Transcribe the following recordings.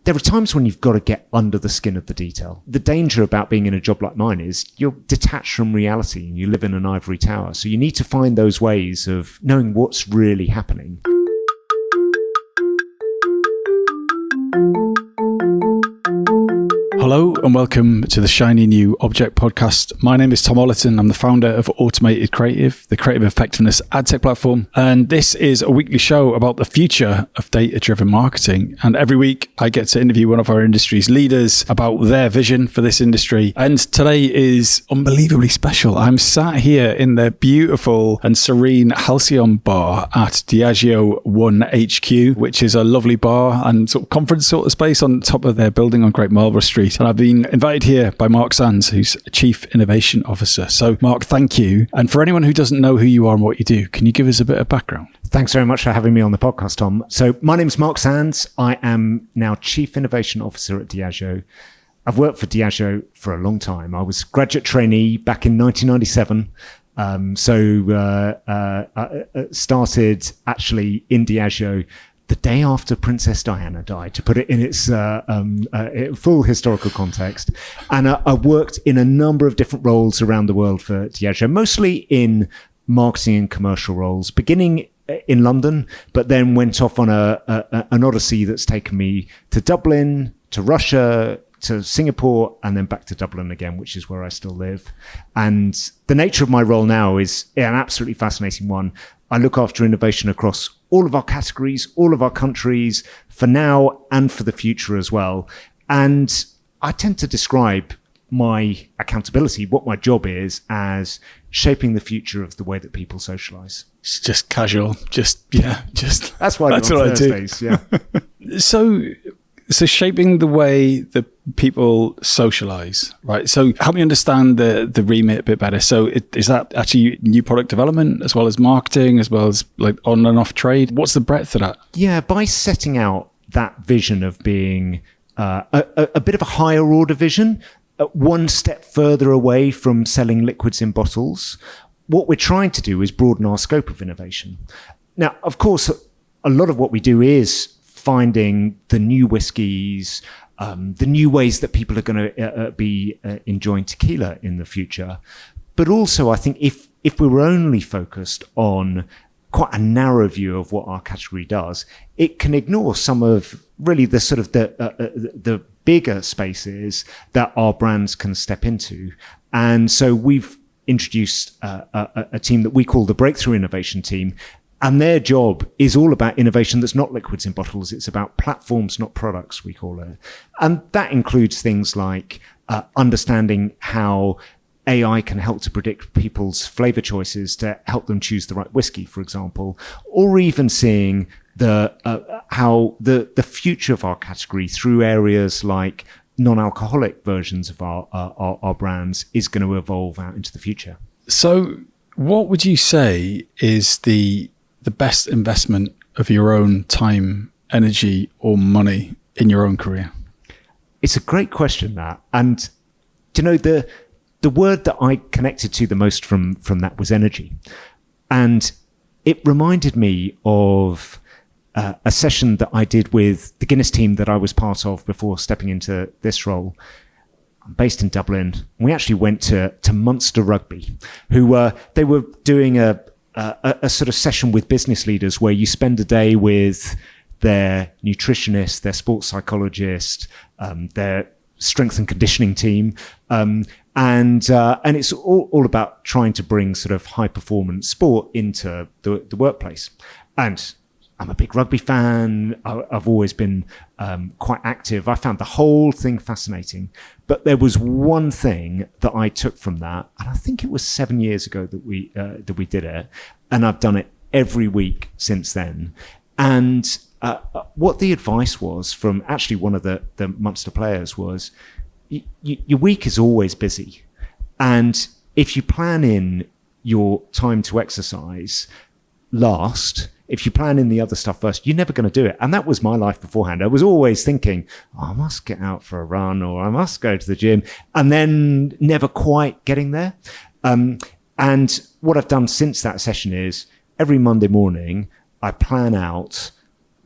there are times when you've got to get under the skin of the detail. The danger about being in a job like mine is you're detached from reality and you live in an ivory tower. So you need to find those ways of knowing what's really happening. Hello and welcome to the Shiny New Object podcast. My name is Tom Ollerton. I'm the founder of Automated Creative, the creative effectiveness ad tech platform. And this is a weekly show about the future of data-driven marketing. And every week I get to interview one of our industry's leaders about their vision for this industry. And today is unbelievably special. I'm sat here in the beautiful and serene Halcyon bar at Diageo 1 HQ, which is a lovely bar and sort of conference sort of space on top of their building on Great Marlborough Street. And I've been invited here by Mark Sands, who's Chief Innovation Officer. So Mark, thank you. And for anyone who doesn't know who you are and what you do, can you give us a bit of background? Thanks very much for having me on the podcast, Tom. So my name is Mark Sands. I am now Chief Innovation Officer at Diageo. I've worked for Diageo for a long time. I was graduate trainee back in 1997. I started actually in Diageo the day after Princess Diana died, to put it in its full historical context. And I worked in a number of different roles around the world for Diageo, mostly in marketing and commercial roles, beginning in London, but then went off on an odyssey that's taken me to Dublin, to Russia, to Singapore, and then back to Dublin again, which is where I still live. And the nature of my role now is an absolutely fascinating one. I look after innovation across all of our categories, all of our countries, for now and for the future as well. And I tend to describe my accountability, what my job is, as shaping the future of the way that people socialise. It's just casual, just. That's why that's what Thursdays, I do. Yeah. So shaping the way that people socialize, right? So help me understand the remit a bit better. So is that actually new product development as well as marketing, as well as like on and off trade? What's the breadth of that? Yeah, by setting out that vision of being a bit of a higher order vision, one step further away from selling liquids in bottles, what we're trying to do is broaden our scope of innovation. Now, of course, a lot of what we do is finding the new whiskies, the new ways that people are going to be enjoying tequila in the future. But also, I think if we were only focused on quite a narrow view of what our category does, it can ignore some of really the sort of the bigger spaces that our brands can step into. And so we've introduced a team that we call the Breakthrough Innovation Team. And their job is all about innovation that's not liquids in bottles. It's about platforms, not products, we call it. And that includes things like understanding how AI can help to predict people's flavor choices to help them choose the right whiskey, for example, or even seeing how the future of our category through areas like non-alcoholic versions of our brands is going to evolve out into the future. So what would you say is the best investment of your own time, energy, or money in your own career? It's a great question, that. And you know, the word that I connected to the most from that was energy. And it reminded me of a session that I did with the Guinness team that I was part of before stepping into this role. I'm based in Dublin. We actually went to Munster Rugby, they were doing a sort of session with business leaders where you spend a day with their nutritionist, their sports psychologist, their strength and conditioning team. And it's all about trying to bring sort of high performance sport into the workplace. And I'm a big rugby fan. I've always been quite active. I found the whole thing fascinating. But there was one thing that I took from that, and I think it was 7 years ago that we did it, and I've done it every week since then. And what the advice was from actually one of the Munster players was, your week is always busy, and if you plan in your time to exercise last, if you plan in the other stuff first, you're never going to do it. And that was my life beforehand. I was always thinking, I must get out for a run, or I must go to the gym, and then never quite getting there. And what I've done since that session is every Monday morning, I plan out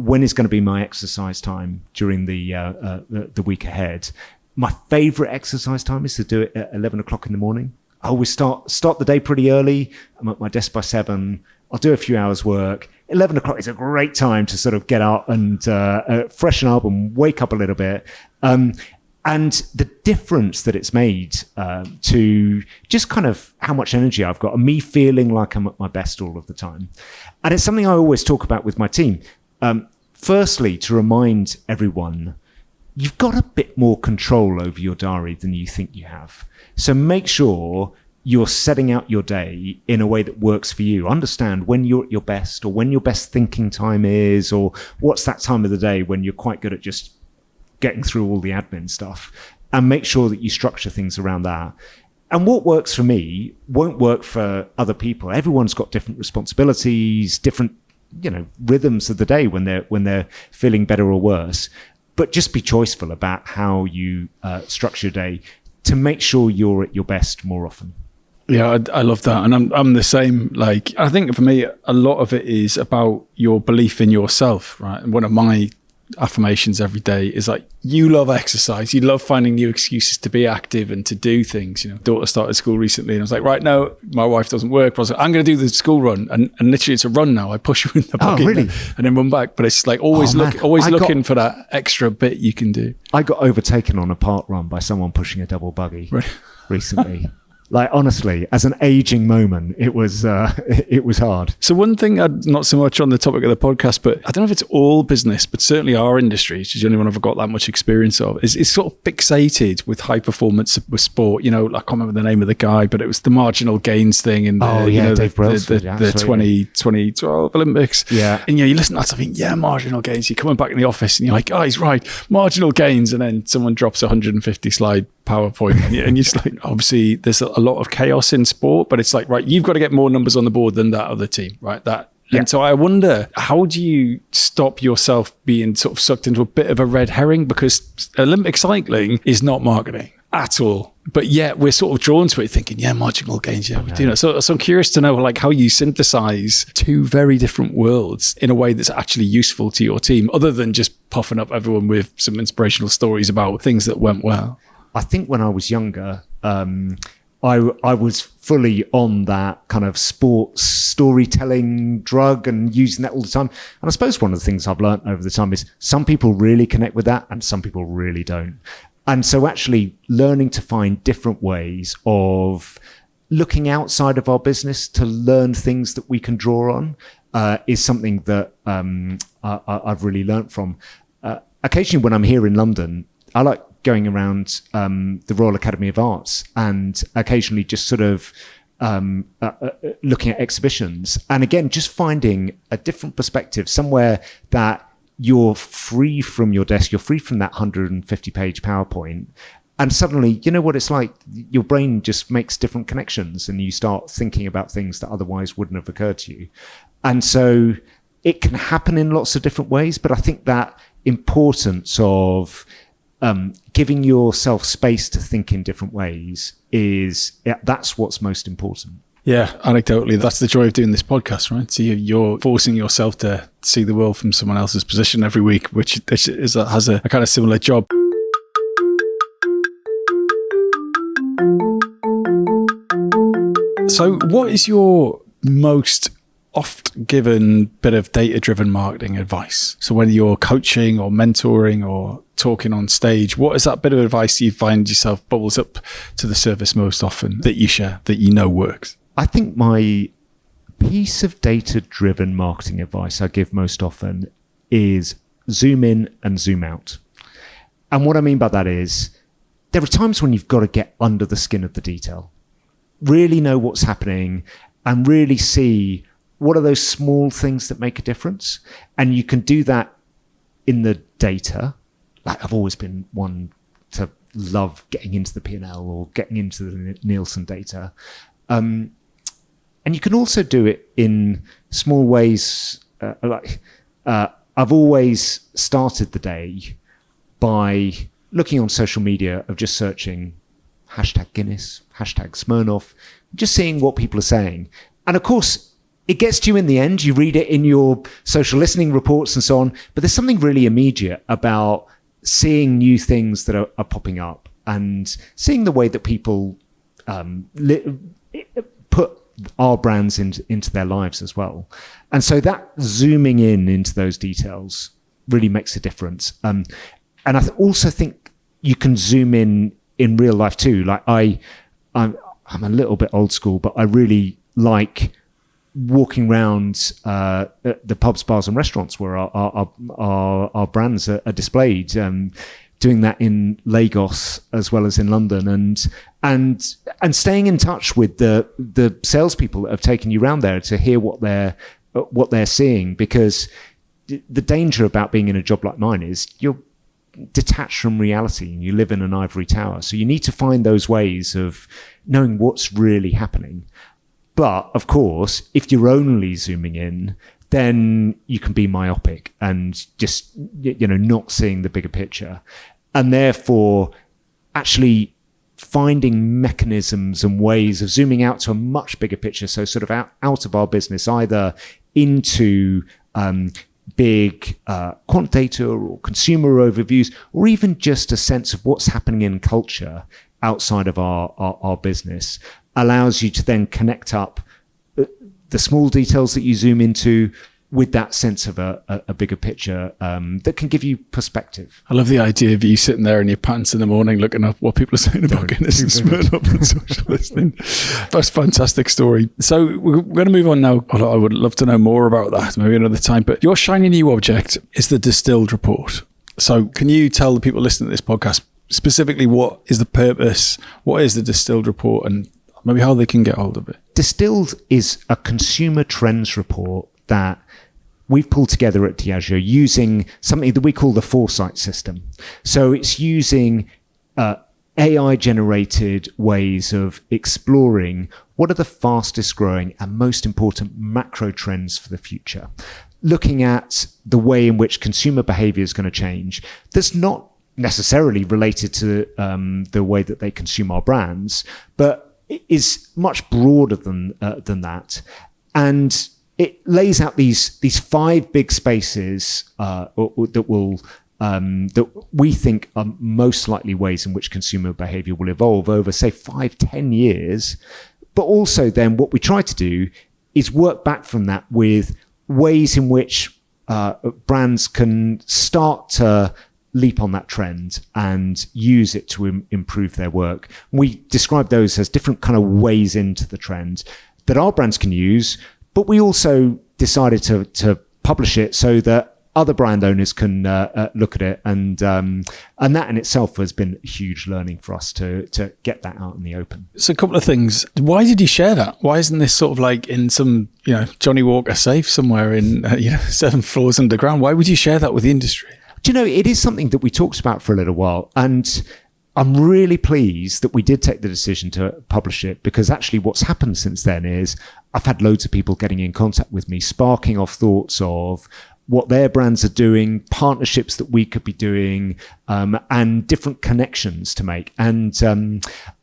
when is going to be my exercise time during the week ahead. My favorite exercise time is to do it at 11 o'clock in the morning. I always start the day pretty early. I'm at my desk by 7. I'll do a few hours work. 11 o'clock is a great time to sort of get out and freshen up and wake up a little bit. And the difference that it's made to just kind of how much energy I've got and me feeling like I'm at my best all of the time. And it's something I always talk about with my team. Firstly, to remind everyone, you've got a bit more control over your diary than you think you have. So make sure you're setting out your day in a way that works for you. Understand when you're at your best, or when your best thinking time is, or what's that time of the day when you're quite good at just getting through all the admin stuff, and make sure that you structure things around that. And what works for me won't work for other people. Everyone's got different responsibilities, different, rhythms of the day when they're feeling better or worse. But just be choiceful about how you structure your day to make sure you're at your best more often. Yeah, I love that. And I'm the same. Like, I think for me, a lot of it is about your belief in yourself, right? And one of my affirmations every day is like, you love exercise. You love finding new excuses to be active and to do things. Daughter started school recently and I was like, right now, my wife doesn't work. But I was like, I'm going to do the school run. And literally it's a run now. I push her in the bucket really? and then run back. But it's like always looking for that extra bit you can do. I got overtaken on a park run by someone pushing a double buggy recently. Like, honestly, as an aging moment, it was hard. So one thing, not so much on the topic of the podcast, but I don't know if it's all business, but certainly our industry, which is the only one I've got that much experience of, is sort of fixated with high performance with sport. I can't remember the name of the guy, but it was the marginal gains thing in Dave the 2012 Olympics. Yeah. And you listen to that stuff, and marginal gains. You're coming back in the office and you're like, oh, he's right, marginal gains. And then someone drops 150 slide PowerPoint and you're just like, obviously there's a lot of chaos in sport, but it's like, right, you've got to get more numbers on the board than that other team, right? And so I wonder, how do you stop yourself being sort of sucked into a bit of a red herring? Because Olympic cycling is not marketing at all, but yet we're sort of drawn to it thinking, marginal gains, we do that. So I'm curious to know like how you synthesize two very different worlds in a way that's actually useful to your team, other than just puffing up everyone with some inspirational stories about things that went well. I think when I was younger, I was fully on that kind of sports storytelling drug and using that all the time. And I suppose one of the things I've learned over the time is some people really connect with that and some people really don't. And so actually learning to find different ways of looking outside of our business to learn things that we can draw on is something that I've really learned from. Occasionally when I'm here in London, I like going around the Royal Academy of Arts and occasionally just sort of looking at exhibitions. And again, just finding a different perspective, somewhere that you're free from your desk, you're free from that 150-page PowerPoint. And suddenly, you know what it's like? Your brain just makes different connections and you start thinking about things that otherwise wouldn't have occurred to you. And so it can happen in lots of different ways, but I think that importance of giving yourself space to think in different ways that's what's most important. Yeah, anecdotally, that's the joy of doing this podcast, right? So you're forcing yourself to see the world from someone else's position every week, which has a kind of similar job. So what is your most oft given bit of data-driven marketing advice? So when you're coaching or mentoring or talking on stage, what is that bit of advice you find yourself bubbles up to the surface most often that you share, that you know works? I think my piece of data-driven marketing advice I give most often is zoom in and zoom out. And what I mean by that is there are times when you've got to get under the skin of the detail, really know what's happening and really see what are those small things that make a difference? And you can do that in the data. Like I've always been one to love getting into the P&L or getting into the Nielsen data. And you can also do it in small ways. I've always started the day by looking on social media of just searching #Guinness, #Smirnoff, just seeing what people are saying. And of course, it gets to you in the end. You read it in your social listening reports and so on. But there's something really immediate about seeing new things that are popping up and seeing the way that people put our brands into their lives as well. And so that zooming into those details really makes a difference. And I also think you can zoom in real life too. Like I'm a little bit old school, but I really like walking around the pubs, bars, and restaurants where our brands are displayed. Doing that in Lagos as well as in London, and staying in touch with the salespeople that have taken you around there to hear what they're seeing. Because the danger about being in a job like mine is you're detached from reality and you live in an ivory tower. So you need to find those ways of knowing what's really happening. But of course, if you're only zooming in, then you can be myopic and just, not seeing the bigger picture. And therefore, actually finding mechanisms and ways of zooming out to a much bigger picture. So sort of out of our business, either into big quant data or consumer overviews, or even just a sense of what's happening in culture outside of our business, allows you to then connect up the small details that you zoom into with that sense of a bigger picture that can give you perspective. I love the idea of you sitting there in your pants in the morning looking up what people are saying about Guinness and Smirnoff up on social listening. That's a fantastic story. So we're going to move on now. I would love to know more about that, maybe another time. But your shiny new object is the Distilled report. So can you tell the people listening to this podcast specifically what is the purpose, what is the Distilled report, and maybe how they can get hold of it? Distilled is a consumer trends report that we've pulled together at Diageo using something that we call the foresight system. So it's using AI-generated ways of exploring what are the fastest growing and most important macro trends for the future, looking at the way in which consumer behavior is going to change. That's not necessarily related to the way that they consume our brands, but it is much broader than that. And it lays out these 5 big spaces that we think are most likely ways in which consumer behavior will evolve over, say, 5-10 years. But also then what we try to do is work back from that with ways in which brands can start to leap on that trend and use it to improve their work. We describe those as different kind of ways into the trend that our brands can use, but we also decided to publish it so that other brand owners can look at it, and that in itself has been huge learning for us to get that out in the open. So a couple of things. Why did you share that? Why isn't this sort of like in some Johnny Walker safe somewhere in 7 floors underground? Why would you share that with the industry? Do you know, it is something that we talked about for a little while, and I'm really pleased that we did take the decision to publish it, because actually what's happened since then is I've had loads of people getting in contact with me, sparking off thoughts of what their brands are doing, partnerships that we could be doing, and different connections to make. And,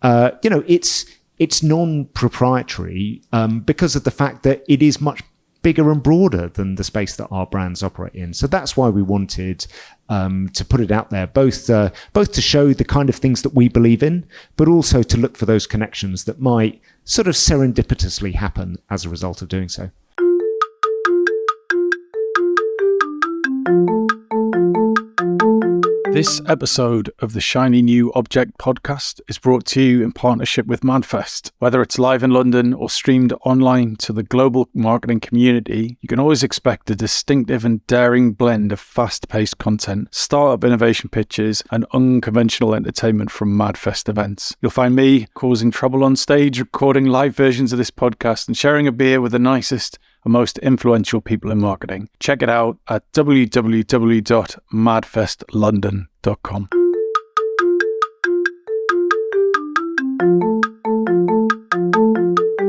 it's non-proprietary because of the fact that it is much bigger and broader than the space that our brands operate in. So that's why we wanted to put it out there, both to show the kind of things that we believe in, but also to look for those connections that might sort of serendipitously happen as a result of doing so. This episode of the Shiny New Object podcast is brought to you in partnership with MadFest. Whether it's live in London or streamed online to the global marketing community, you can always expect a distinctive and daring blend of fast-paced content, startup innovation pitches, and unconventional entertainment from MadFest events. You'll find me causing trouble on stage, recording live versions of this podcast, and sharing a beer with the nicest and most influential people in marketing. Check it out at www.madfestlondon.com.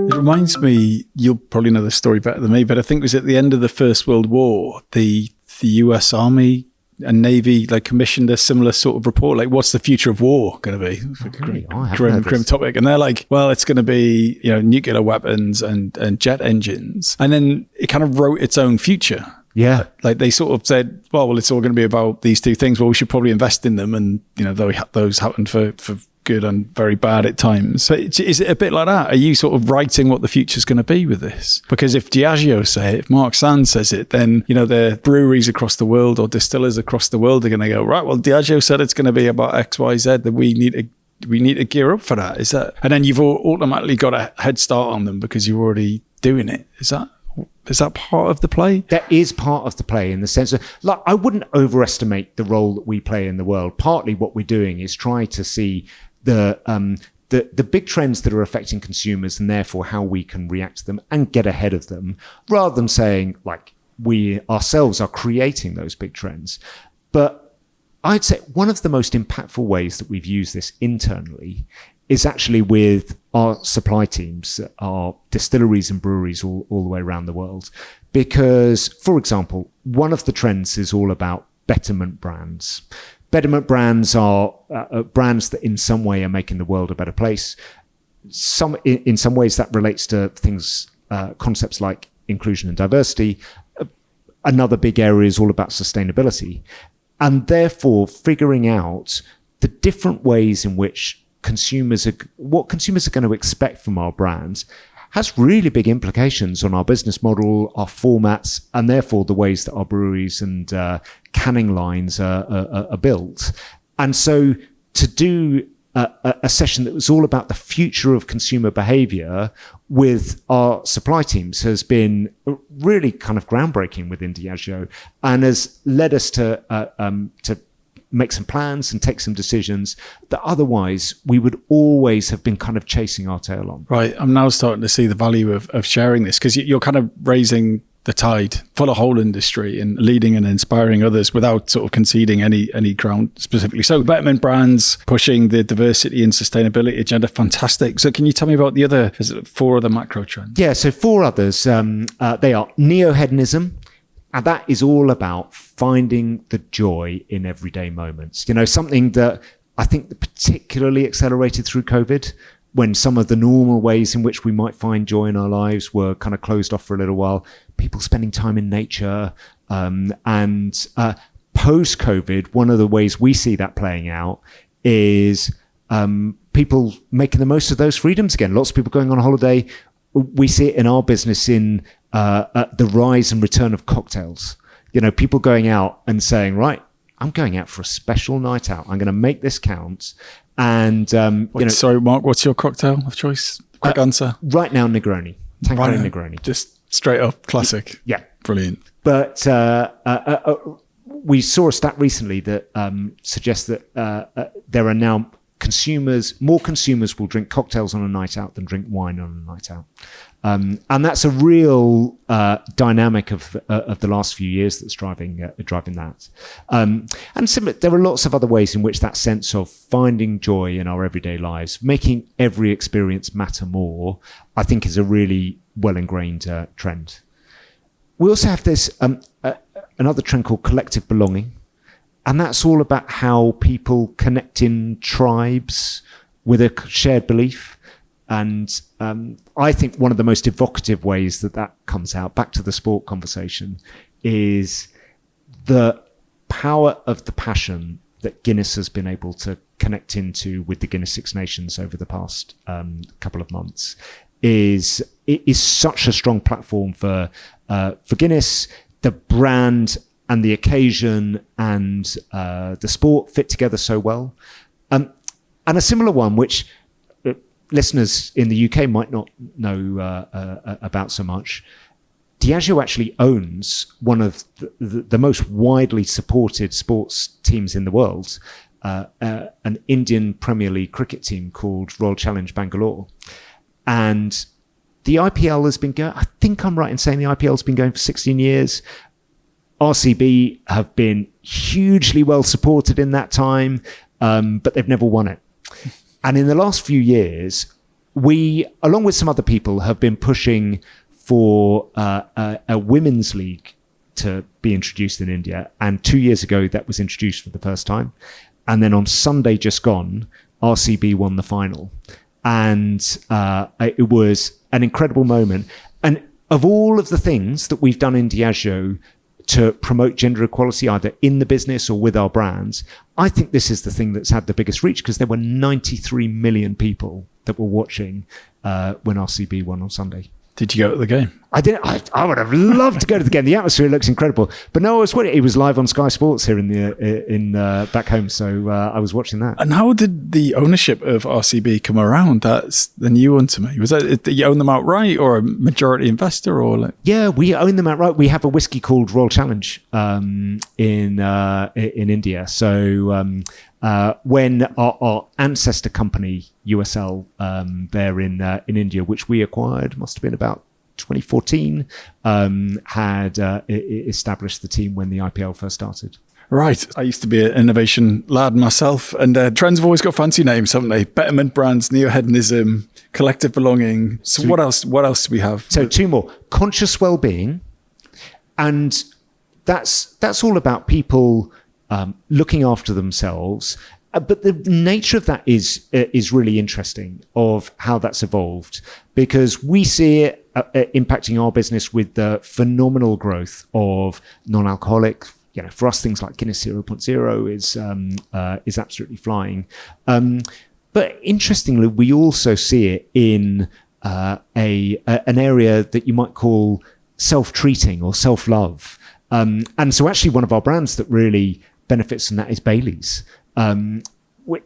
It reminds me, you'll probably know the story better than me, but I think it was at the end of the First World War, the US Army and Navy like commissioned a similar sort of report. Like, what's the future of war going to be? It's like a grim topic. And they're like, well, it's going to be, nuclear weapons and jet engines. And then it kind of wrote its own future. Yeah. Like they sort of said, well, it's all going to be about these two things. Well, we should probably invest in them. And, those happened for good and very bad at times. So is it a bit like that? Are you sort of writing what the future's going to be with this? Because if Diageo say it, if Mark Sands says it, then, the breweries across the world or distillers across the world are going to go, right, well, Diageo said it's going to be about X, Y, Z, that we need to gear up for that. Is that, and then you've automatically got a head start on them because you're already doing it. Is that part of the play? That is part of the play in the sense of, like, I wouldn't overestimate the role that we play in the world. Partly what we're doing is try to see the big trends that are affecting consumers and therefore how we can react to them and get ahead of them, rather than saying like we ourselves are creating those big trends. But I'd say one of the most impactful ways that we've used this internally is actually with our supply teams, our distilleries and breweries all the way around the world. Because, for example, one of the trends is all about betterment brands. Betterment brands are brands that in some way are making the world a better place. In some ways that relates to things, concepts like inclusion and diversity. Another big area is all about sustainability. And therefore figuring out the different ways in which what consumers are going to expect from our brands has really big implications on our business model, our formats, and therefore the ways that our breweries and canning lines are built. And so to do a session that was all about the future of consumer behavior with our supply teams has been really kind of groundbreaking within Diageo, and has led us to make some plans and take some decisions that otherwise we would always have been kind of chasing our tail on. Right. I'm now starting to see the value of sharing this, because you're kind of raising the tide for the whole industry and leading and inspiring others without sort of conceding any ground specifically. So betterment brands pushing the diversity and sustainability agenda, fantastic. So can you tell me about the other 4 other macro trends? Yeah, so 4 others. They are neo-hedonism. And that is all about finding the joy in everyday moments. Something that I think particularly accelerated through COVID, when some of the normal ways in which we might find joy in our lives were kind of closed off for a little while. People spending time in nature. And post-COVID, one of the ways we see that playing out is people making the most of those freedoms again. Lots of people going on holiday. We see it in our business in the rise and return of cocktails. People going out and saying, right, I'm going out for a special night out. I'm going to make this count. And, sorry, Mark, what's your cocktail of choice? Quick answer. Right now, Negroni. Tanqueray Negroni. Just straight up classic. Yeah. Brilliant. But we saw a stat recently that suggests that there are now more consumers will drink cocktails on a night out than drink wine on a night out. And that's a real dynamic of the last few years that's driving that. And similar, there are lots of other ways in which that sense of finding joy in our everyday lives, making every experience matter more, I think is a really well-ingrained trend. We also have this another trend called collective belonging. And that's all about how people connect in tribes with a shared belief. And I think one of the most evocative ways that comes out, back to the sport conversation, is the power of the passion that Guinness has been able to connect into with the Guinness Six Nations over the past couple of months. It is such a strong platform for Guinness. The brand and the occasion and the sport fit together so well. And a similar one, which listeners in the UK might not know about so much, Diageo actually owns one of the most widely supported sports teams in the world, an Indian Premier League cricket team called Royal Challenge Bangalore. And the IPL has been going, I think I'm right in saying the IPL has been going for 16 years. RCB have been hugely well supported in that time, but they've never won it. And in the last few years, we, along with some other people, have been pushing for a women's league to be introduced in India. And 2 years ago, that was introduced for the first time. And then on Sunday just gone, RCB won the final. And it was an incredible moment. And of all of the things that we've done in Diageo to promote gender equality, either in the business or with our brands, I think this is the thing that's had the biggest reach, because there were 93 million people that were watching when RCB won on Sunday. Did you go to the game? I didn't. I would have loved to go to the game. The atmosphere looks incredible. But no, it was live on Sky Sports here in back home, so I was watching that. And how did the ownership of RCB come around? That's the new one to me. Was that you own them outright, or a majority investor, or like? Yeah, we own them outright. We have a whiskey called Royal Challenge in India. So when our ancestor company USL there in India, which we acquired, must have been about 2014, had established the team when the IPL first started. Right. I used to be an innovation lad myself, and trends have always got fancy names, haven't they? Betterment brands, neo-hedonism, collective belonging. So what else do we have? So two more. Conscious wellbeing, and that's all about people looking after themselves. But the nature of that is really interesting, of how that's evolved, because we see it impacting our business with the phenomenal growth of non-alcoholic. You know, for us, things like Guinness 0.0 is absolutely flying. But interestingly, we also see it in an area that you might call self-treating or self-love. And so actually one of our brands that really benefits from that is Bailey's.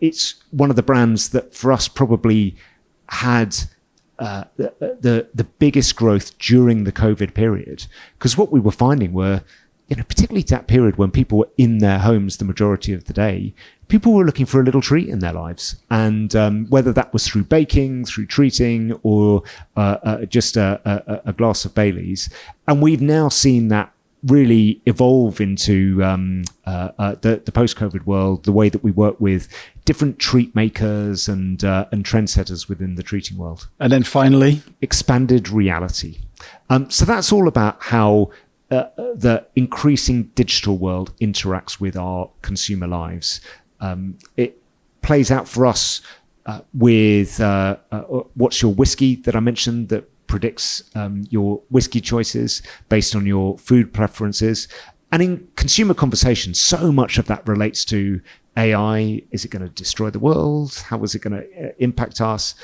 It's one of the brands that for us probably had the biggest growth during the COVID period, because what we were finding were, you know, particularly that period when people were in their homes the majority of the day, people were looking for a little treat in their lives. And whether that was through baking, through treating, or just a glass of Bailey's. And we've now seen that really evolve into the post-COVID world, the way that we work with different treat makers and trendsetters within the treating world. And then finally, expanded reality. So that's all about how the increasing digital world interacts with our consumer lives. It plays out for us with What's Your Whiskey that I mentioned, that predicts your whiskey choices based on your food preferences. And in consumer conversations, so much of that relates to AI. Is it going to destroy the world? How is it going to impact us?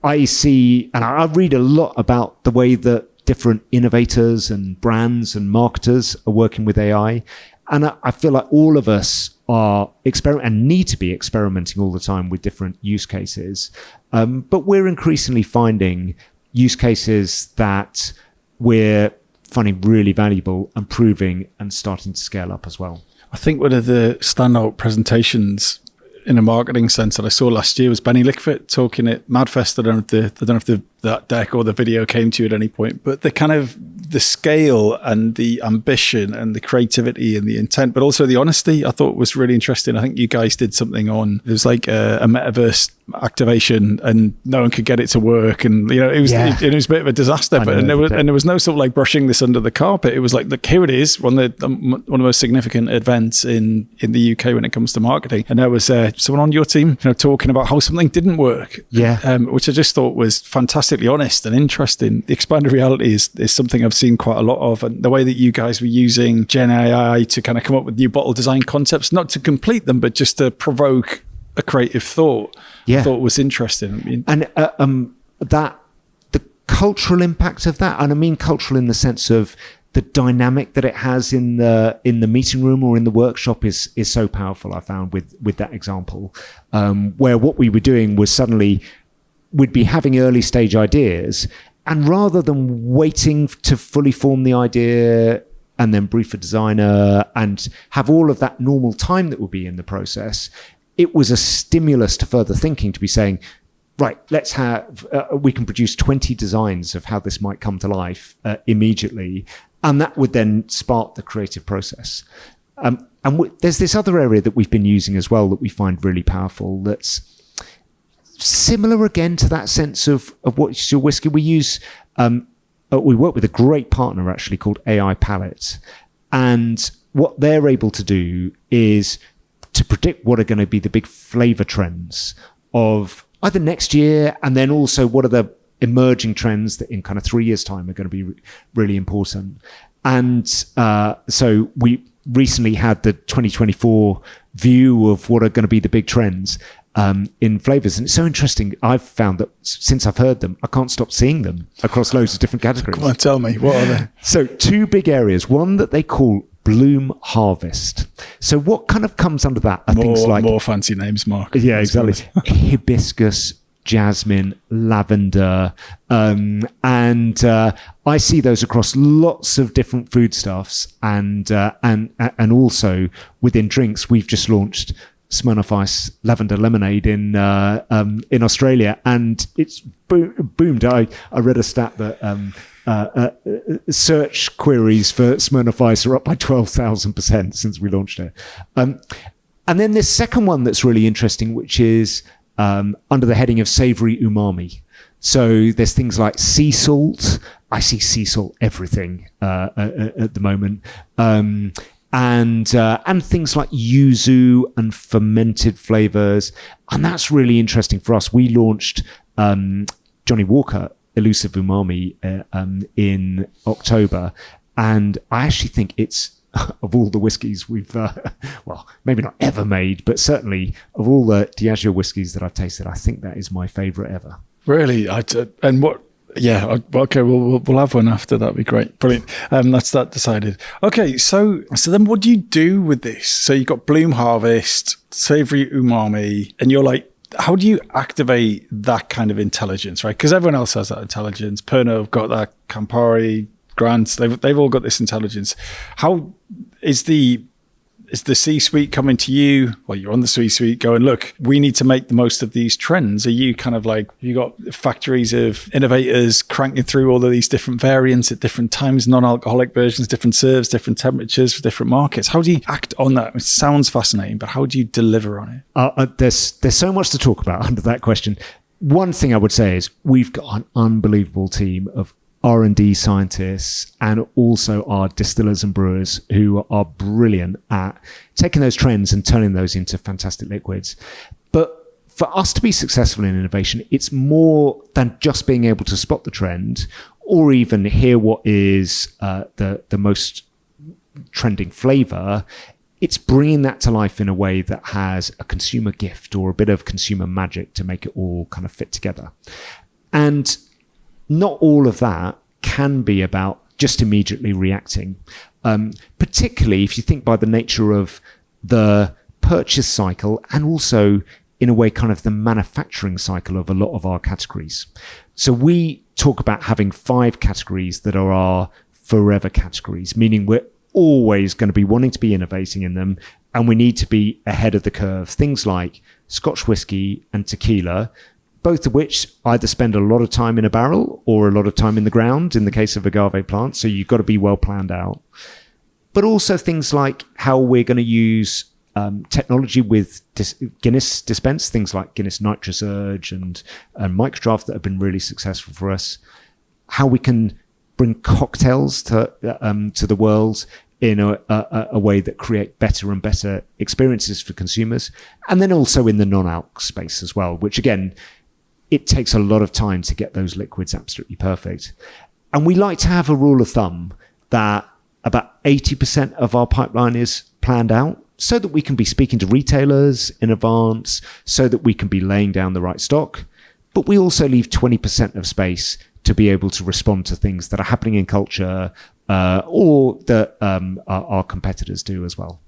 I see, and I read a lot about the way that different innovators and brands and marketers are working with AI. And I feel like all of us are and need to be experimenting all the time with different use cases. But we're increasingly finding use cases that we're finding really valuable and proving and starting to scale up as well. I think one of the standout presentations in a marketing sense that I saw last year was Benny Lickford talking at Madfest. I don't know if that deck or the video came to you at any point, but the kind of the scale and the ambition and the creativity and the intent, but also the honesty, I thought was really interesting. I think you guys did something on, it was like a metaverse activation and no one could get it to work. And, you know, it was a bit of a disaster, and there was no sort of like brushing this under the carpet. It was like, look, here it is, one of the most significant events in the UK when it comes to marketing. And there was someone on your team, you know, talking about how something didn't work. Yeah. Which I just thought was fantastically honest and interesting. The expanded reality is something I've seen quite a lot of, and the way that you guys were using Gen AI to kind of come up with new bottle design concepts, not to complete them, but just to provoke a creative thought. I thought was interesting. I mean, and that the cultural impact of that, and I mean cultural in the sense of the dynamic that it has in the meeting room or in the workshop is so powerful. I found with that example, where what we were doing was suddenly we'd be having early stage ideas, and rather than waiting to fully form the idea and then brief a designer and have all of that normal time that would be in the process, it was a stimulus to further thinking, to be saying, right, let's have, we can produce 20 designs of how this might come to life immediately. And that would then spark the creative process. And there's this other area that we've been using as well that we find really powerful, that's similar again to that sense of What's Your Whiskey. We use a we work with a great partner actually called AI Palette. And what they're able to do is to predict what are going to be the big flavor trends of either next year, and then also what are the emerging trends that in kind of 3 years' time are going to be really important. And so we recently had the 2024 view of what are going to be the big trends in flavors. And it's so interesting. I've found that since I've heard them, I can't stop seeing them across loads of different categories. Come on, tell me, what are they? So 2 big areas. One that they call Bloom Harvest. So what kind of comes under that are things like... More fancy names, Mark. Yeah, exactly. Hibiscus, jasmine, lavender. And I see those across lots of different foodstuffs. And also within drinks, we've just launched Smirnoff Ice lavender lemonade in Australia, and it's boomed. I read a stat that search queries for Smirnoff Ice are up by 12,000% since we launched it. And then this second one that's really interesting, which is under the heading of savory umami. So there's things like sea salt. I see sea salt everything at the moment. And things like yuzu and fermented flavors. And that's really interesting for us. We launched Johnny Walker Elusive Umami in October. And I actually think it's, of all the whiskies we've, well, maybe not ever made, but certainly of all the Diageo whiskies that I've tasted, I think that is my favourite ever. Really? And what? Yeah, okay, we'll have one after. That'd be great. Brilliant. That's that decided. Okay, so then what do you do with this? So you've got Bloom Harvest, Savory Umami, and you're like, how do you activate that kind of intelligence, right? Because everyone else has that intelligence. Pernod have got that, Campari, Grant, they've all got this intelligence. How is the C-suite coming to you? Well, you're on the C-suite going, look, we need to make the most of these trends. Are you kind of like, you got factories of innovators cranking through all of these different variants at different times, non-alcoholic versions, different serves, different temperatures for different markets? How do you act on that? It sounds fascinating, but how do you deliver on it? There's so much to talk about under that question. One thing I would say is we've got an unbelievable team of R&D scientists and also our distillers and brewers who are brilliant at taking those trends and turning those into fantastic liquids. But for us to be successful in innovation, it's more than just being able to spot the trend or even hear what is the most trending flavor. It's bringing that to life in a way that has a consumer gift or a bit of consumer magic to make it all kind of fit together. And not all of that can be about just immediately reacting, particularly if you think by the nature of the purchase cycle and also in a way kind of the manufacturing cycle of a lot of our categories. So we talk about having 5 categories that are our forever categories, meaning we're always going to be wanting to be innovating in them and we need to be ahead of the curve. Things like Scotch whiskey and tequila, both of which either spend a lot of time in a barrel or a lot of time in the ground in the case of agave plants. So you've got to be well planned out. But also things like how we're going to use technology with Guinness dispense, things like Guinness Nitrous Urge and Microdraft that have been really successful for us. How we can bring cocktails to the world in a way that create better and better experiences for consumers. And then also in the non-alc space as well, which again, it takes a lot of time to get those liquids absolutely perfect. And we like to have a rule of thumb that about 80% of our pipeline is planned out so that we can be speaking to retailers in advance, so that we can be laying down the right stock. But we also leave 20% of space to be able to respond to things that are happening in culture or that our competitors do as well.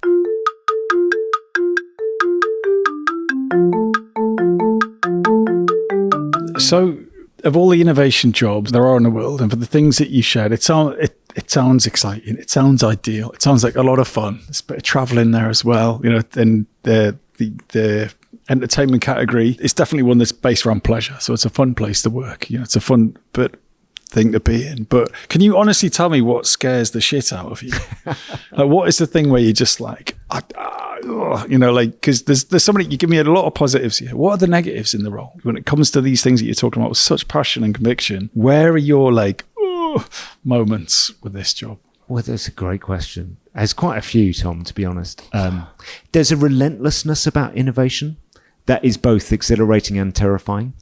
So, of all the innovation jobs there are in the world, and for the things that you shared, it sounds exciting. It sounds ideal. It sounds like a lot of fun. There's a bit of travel in there as well. You know, and the entertainment category is definitely one that's based around pleasure. So it's a fun place to work. You know, it's a fun thing to be in. But can you honestly tell me what scares the shit out of you? Like, what is the thing where you're just like, you know, like, because there's somebody, you give me a lot of positives here. What are the negatives in the role when it comes to these things that you're talking about with such passion and conviction? Where are your like, moments with this job? Well, that's a great question. There's quite a few, Tom, to be honest. There's a relentlessness about innovation that is both exhilarating and terrifying.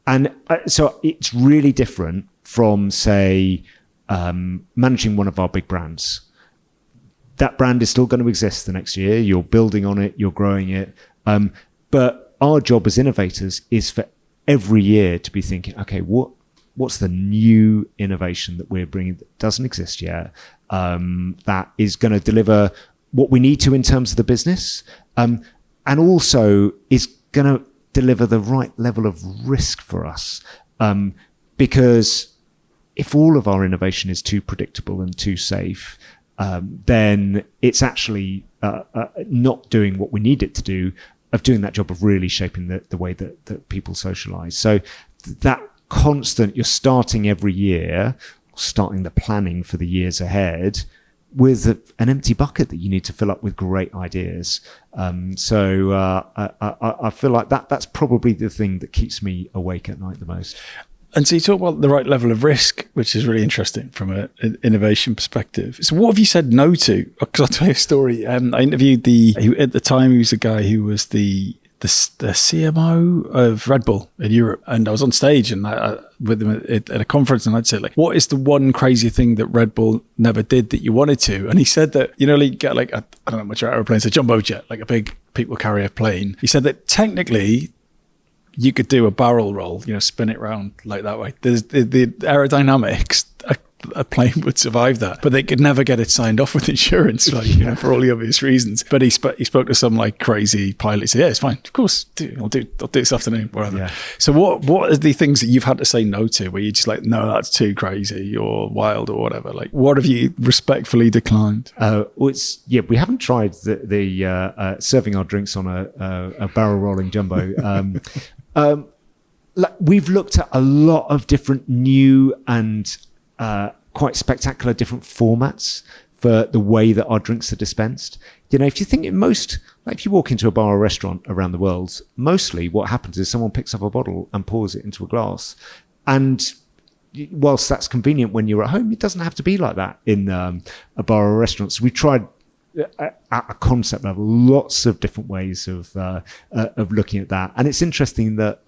And so it's really different from, say, managing one of our big brands. That brand is still going to exist the next year. You're building on it, you're growing it. But our job as innovators is for every year to be thinking, okay, what's the new innovation that we're bringing that doesn't exist yet, that is going to deliver what we need to in terms of the business, and also is going to deliver the right level of risk for us. Because if all of our innovation is too predictable and too safe, then it's actually not doing what we need it to do, of doing that job of really shaping the way that people socialise. So that constant, you're starting every year, starting the planning for the years ahead with an empty bucket that you need to fill up with great ideas. So I feel like that's probably the thing that keeps me awake at night the most. And so you talk about the right level of risk, which is really interesting from an innovation perspective. So what have you said no to? Because I'll tell you a story. I interviewed at the time, he was a guy who was the CMO of Red Bull in Europe. And I was on stage and with him at a conference, and I'd say, like, what is the one crazy thing that Red Bull never did that you wanted to? And he said that, you get like, I don't know much about airplanes, a jumbo jet, like a big people carrier plane. He said that technically you could do a barrel roll, spin it around like that way. There's the aerodynamics, a plane would survive that, but they could never get it signed off with insurance, for all the obvious reasons. But he spoke to some like crazy pilot. He said, "Yeah, it's fine. Of course, I'll do it this afternoon, whatever." Yeah. So what are the things that you've had to say no to, where you're just like, no, that's too crazy or wild or whatever? Like, what have you respectfully declined? We haven't tried the serving our drinks on a barrel rolling jumbo. We've looked at a lot of different new and quite spectacular different formats for the way that our drinks are dispensed. If you think if you walk into a bar or restaurant around the world, mostly what happens is someone picks up a bottle and pours it into a glass. And whilst that's convenient when you're at home, it doesn't have to be like that in a bar or a restaurant. So we tried at a concept level lots of different ways of looking at that. And it's interesting that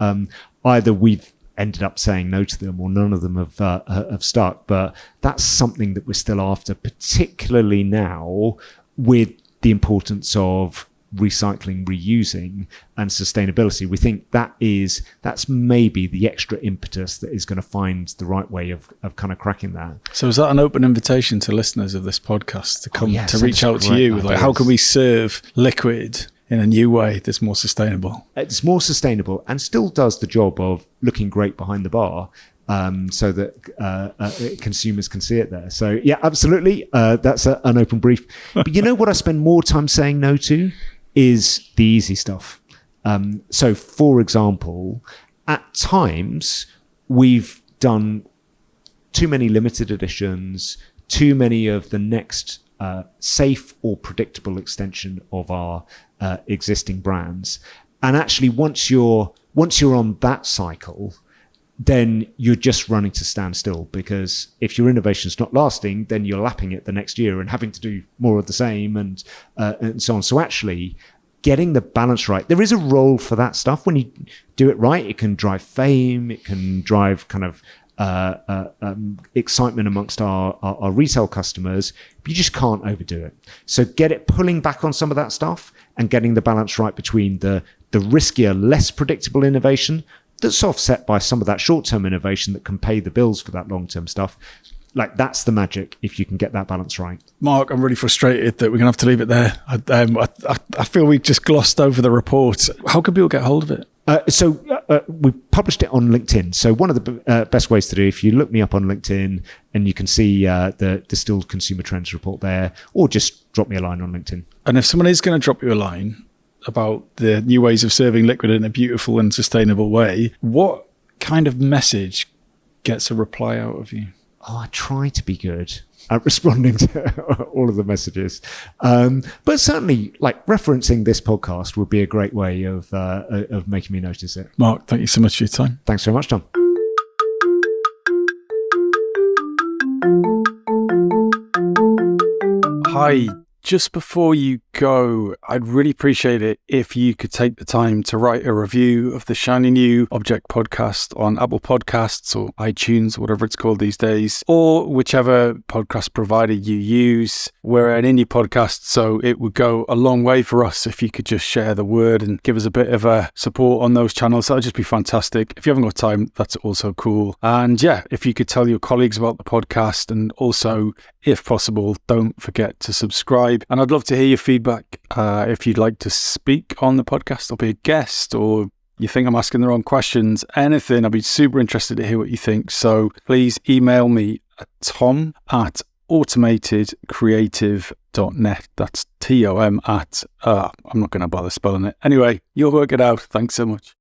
either we've ended up saying no to them or none of them have stuck, but that's something that we're still after, particularly now with the importance of recycling, reusing and sustainability. We think that's maybe the extra impetus that is going to find the right way of kind of cracking that. So is that an open invitation to listeners of this podcast to come to reach out to you with like, how can we serve liquid in a new way that's more sustainable? It's more sustainable and still does the job of looking great behind the bar, so that consumers can see it there. So yeah, absolutely. That's an open brief. But what I spend more time saying no to is the easy stuff. So for example, at times we've done too many limited editions, too many of the next safe or predictable extension of our existing brands. And actually once you're on that cycle, then you're just running to stand still, because if your innovation's not lasting, then you're lapping it the next year and having to do more of the same and so on. So actually getting the balance right, there is a role for that stuff. When you do it right, it can drive fame, it can drive kind of excitement amongst our retail customers, but you just can't overdo it. So pulling back on some of that stuff and getting the balance right between the riskier, less predictable innovation that's offset by some of that short-term innovation that can pay the bills for that long-term stuff. Like, that's the magic, if you can get that balance right. Mark, I'm really frustrated that we're going to have to leave it there. I feel we just glossed over the report. How can people get hold of it? So we published it on LinkedIn. So one of the best ways to do, if you look me up on LinkedIn and you can see the Distilled Consumer Trends report there, or just drop me a line on LinkedIn. And if someone is going to drop you a line about the new ways of serving liquid in a beautiful and sustainable way, what kind of message gets a reply out of you? Oh, I try to be good at responding to all of the messages. But certainly, like, referencing this podcast would be a great way of making me notice it. Mark, thank you so much for your time. Thanks very much, Tom. Hi. Just before you go, I'd really appreciate it if you could take the time to write a review of the Shiny New Object podcast on Apple Podcasts or iTunes, whatever it's called these days, or whichever podcast provider you use. We're an indie podcast, so it would go a long way for us if you could just share the word and give us a bit of a support on those channels. That'd just be fantastic. If you haven't got time, that's also cool. And yeah, if you could tell your colleagues about the podcast, and also, if possible, don't forget to subscribe. And I'd love to hear your feedback. If you'd like to speak on the podcast or be a guest, or you think I'm asking the wrong questions, anything, I'd be super interested to hear what you think. So please email me at tom@automatedcreative.net. That's TOM at, I'm not going to bother spelling it. Anyway, you'll work it out. Thanks so much.